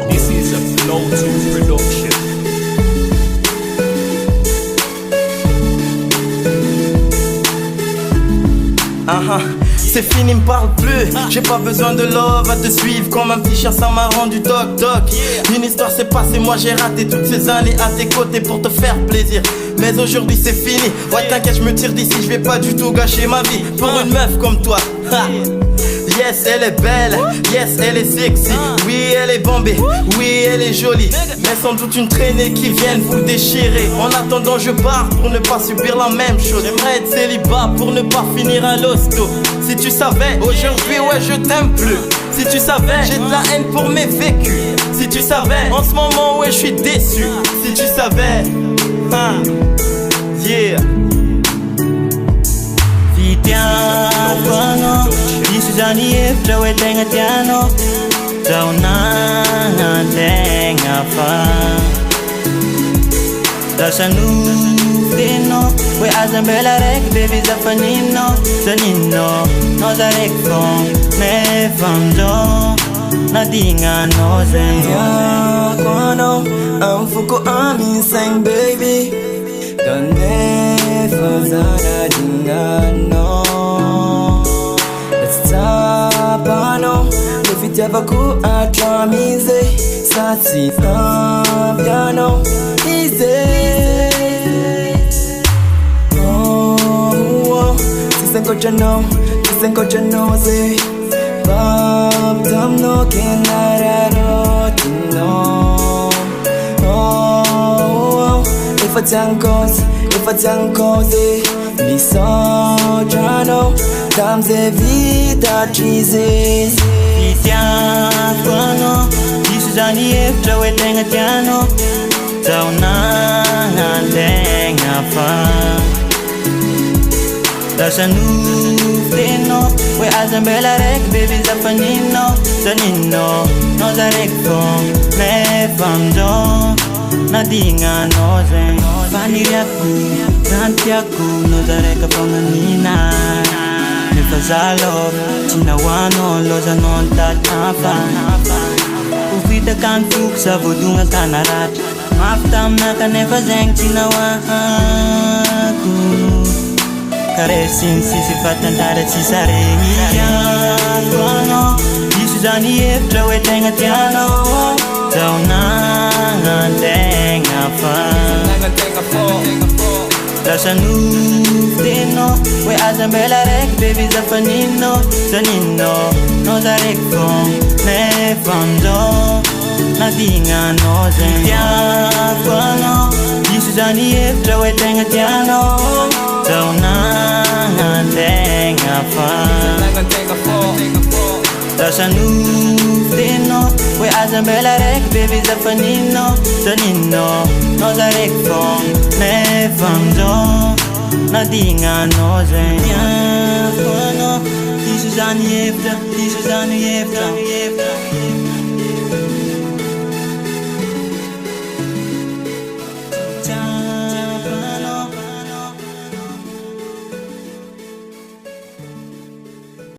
This is a Flow 2 production. C'est fini, me parle plus. J'ai pas besoin de love à te suivre comme un petit chien, ça m'a rendu toc. Une histoire s'est passée, moi j'ai raté toutes ces années à tes côtés pour te faire plaisir. Mais aujourd'hui c'est fini. Ouais, t'inquiète, je me tire d'ici, je vais pas du tout gâcher ma vie pour une meuf comme toi. Yes, elle est belle, yes, elle est sexy. Oui, elle est bombée, oui, elle est jolie. Mais sans doute une traînée qui vienne vous déchirer. En attendant, je pars pour ne pas subir la même chose. J'aimerais être célibat pour ne pas finir à l'hosto. Si tu savais, aujourd'hui, ouais, je t'aime plus. Si tu savais, j'ai de la haine pour mes vécus. Si tu savais, en ce moment, ouais, je suis déçu. Si tu savais, yeah. Isuzani eftra we tenga tiano Zauna tenga fa Dasanu fino we azambela rek baby zafanino Zanino no zarek fong me famjo Nadinga no zen Kwano amfuko amisang baby Don't never zara dinga no Tapano, dovitava ku atramize Sati piano, easy Oh, tisenkocha no se Bab tam no kenararo tino Oh, if I tankoze Misogiano Tamze vida trize Itiakwano Isuzani eftra we tenga tiano Zauna tenga fa Dasanu fino we azambela rek baby zafanino Zanino no zarek fong me famjo Nadinga no zen Vaniriaku Santiago no zareka panganina Nefazalo Chinawano loza non tatafa Uvita kan fuk sa vodunga kanarat Maftam na ka nefazeng chinawaku Karesin sisifatan tarat sisareng Iyan Isuzani eftra we tenga tiano Zauna tenga fa Dasanu fino we azambela rek baby zafanino Zanino no zarek fong me famjo Nadinga no zen Tiakwano Isuzani eftra we tenga tiano Zauna tenga fa Dasanu fino we azambela rek baby zafanino Zanino no zarek fong me famjo Nadinga no zen Tiakwano Isuzani eftra